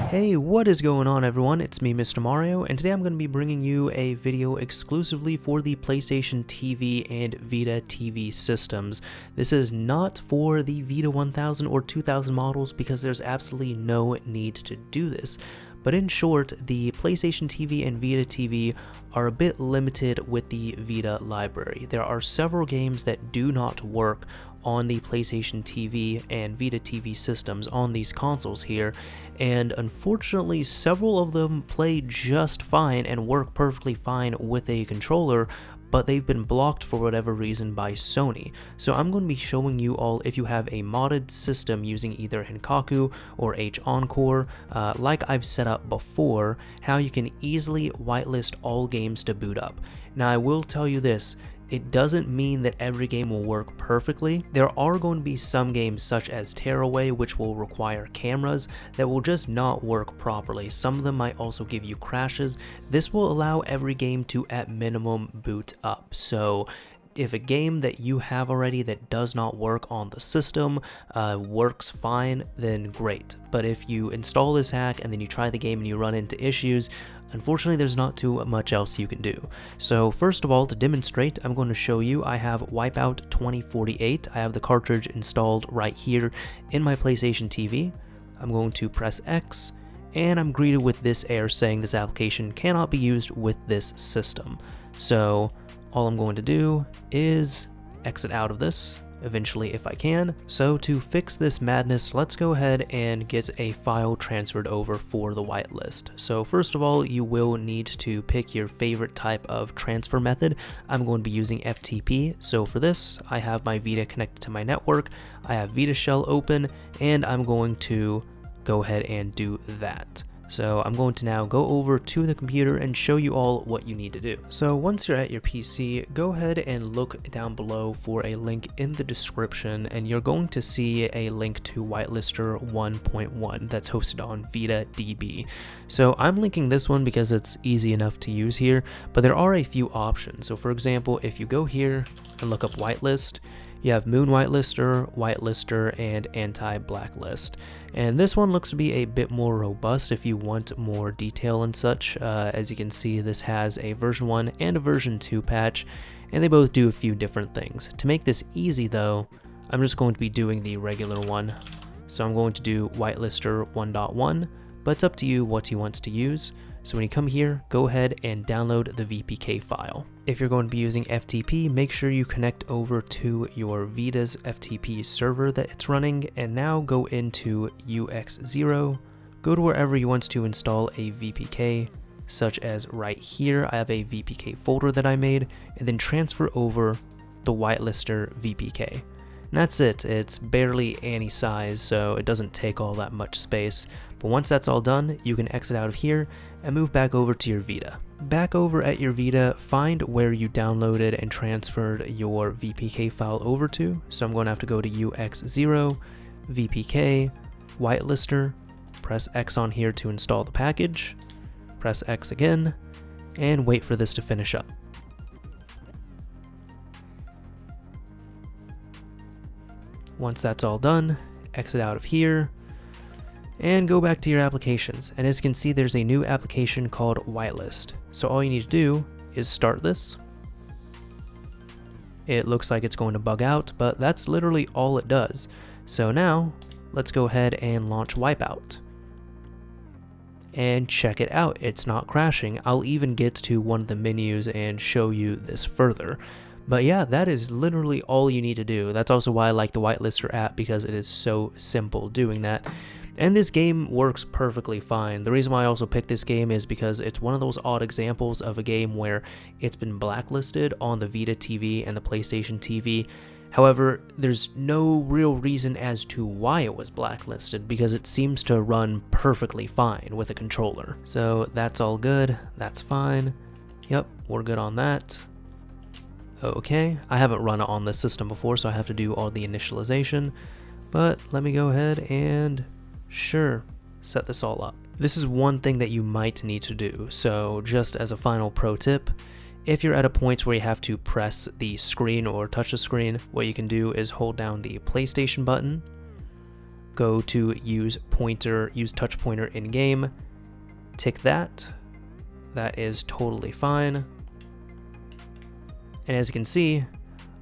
Hey, what is going on everyone? It's me, Mr. Mario, and today I'm going to be bringing you a video exclusively for the PlayStation TV and Vita TV systems. This is not for the Vita 1000 or 2000 models because there's absolutely no need to do this. But in short, the PlayStation TV and Vita TV are a bit limited with the Vita library. There are several games that do not work on the PlayStation TV and Vita TV systems on these consoles here, and unfortunately several of them play just fine and work perfectly fine with a controller, but they've been blocked for whatever reason by Sony. So I'm going to be showing you all, if you have a modded system using either Henkaku or H-Encore, like I've set up before, how you can easily whitelist all games to boot up. Now I will tell you this, it doesn't mean that every game will work perfectly. There are going to be some games such as Tearaway which will require cameras that will just not work properly. Some of them might also give you crashes. This will allow every game to at minimum boot up. So if a game that you have already that does not work on the system works fine, then great. But if you install this hack and then you try the game and you run into issues, unfortunately there's not too much else you can do. So first of all, to demonstrate, I'm going to show you I have Wipeout 2048. I have the cartridge installed right here in my PlayStation TV. I'm going to press X, and I'm greeted with this error saying this application cannot be used with this system. So all I'm going to do is exit out of this eventually if I can. So to fix this madness, let's go ahead and get a file transferred over for the whitelist. So first of all, you will need to pick your favorite type of transfer method. I'm going to be using FTP. So for this, I have my Vita connected to my network. I have Vita Shell open, and I'm going to go ahead and do that. So I'm going to now go over to the computer and show you all what you need to do. So once you're at your PC, go ahead and look down below for a link in the description, and you're going to see a link to Whitelister 1.1 that's hosted on Vita DB. So I'm linking this one because it's easy enough to use here, but there are a few options. So for example, if you go here and look up whitelist, you have Moon Whitelister, Whitelister, and Anti-Blacklist. And this one looks to be a bit more robust if you want more detail and such. As you can see, this has a version 1 and a version 2 patch, and they both do a few different things. To make this easy though, I'm just going to be doing the regular one. So I'm going to do Whitelister 1.1, but it's up to you what you want to use. So when you come here, go ahead and download the VPK file. If you're going to be using FTP, make sure you connect over to your Vita's FTP server that it's running, and now go into UX0, go to wherever you want to install a VPK, such as right here. I have a VPK folder that I made, and then transfer over the Whitelister VPK. And that's it. It's barely any size, so it doesn't take all that much space. But once that's all done, you can exit out of here and move back over to your Vita. Back over at your Vita, find where you downloaded and transferred your VPK file over to. So I'm going to have to go to UX0, VPK, Whitelister, press X on here to install the package, press X again, and wait for this to finish up. Once that's all done, exit out of here, and go back to your applications. And as you can see, there's a new application called Whitelist. So all you need to do is start this. It looks like it's going to bug out, but that's literally all it does. So now let's go ahead and launch Wipeout. And check it out, it's not crashing. I'll even get to one of the menus and show you this further. But yeah, that is literally all you need to do. That's also why I like the Whitelister app, because it is so simple doing that. And this game works perfectly fine. The reason why I also picked this game is because it's one of those odd examples of a game where it's been blacklisted on the Vita TV and the PlayStation TV. However, there's no real reason as to why it was blacklisted, because it seems to run perfectly fine with a controller. So that's all good, that's fine. Yep, we're good on that. Okay, I haven't run it on this system before, so I have to do all the initialization, but let me go ahead and sure, set this all up. This is one thing that you might need to do. So just as a final pro tip, if you're at a point where you have to press the screen or touch the screen, what you can do is hold down the PlayStation button, go to use touch pointer in game. Tick that. That is totally fine. And as you can see,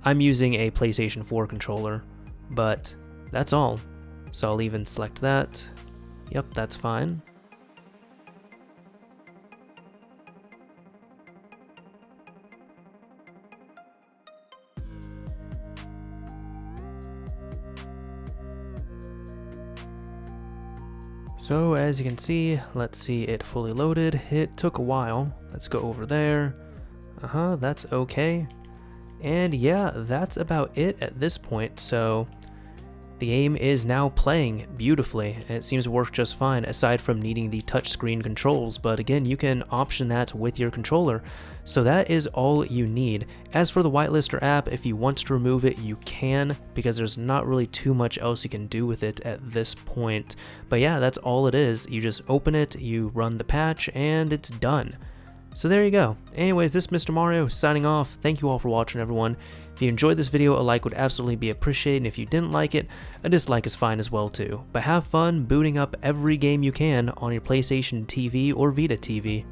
I'm using a PlayStation 4 controller, but that's all. So I'll even select that. Yep, that's fine. So as you can see, let's see it fully loaded. It took a while. Let's go over there. That's okay. And yeah, that's about it at this point. So the game is now playing beautifully, and it seems to work just fine aside from needing the touchscreen controls, but again, you can option that with your controller. So that is all you need. As for the Whitelister app, if you want to remove it, you can, because there's not really too much else you can do with it at this point. But yeah, that's all it is. You just open it, you run the patch, and it's done. So there you go. Anyways, this is Mr. Mario signing off. Thank you all for watching, everyone. If you enjoyed this video, a like would absolutely be appreciated, and if you didn't like it, a dislike is fine as well too. But have fun booting up every game you can on your PlayStation TV or Vita TV.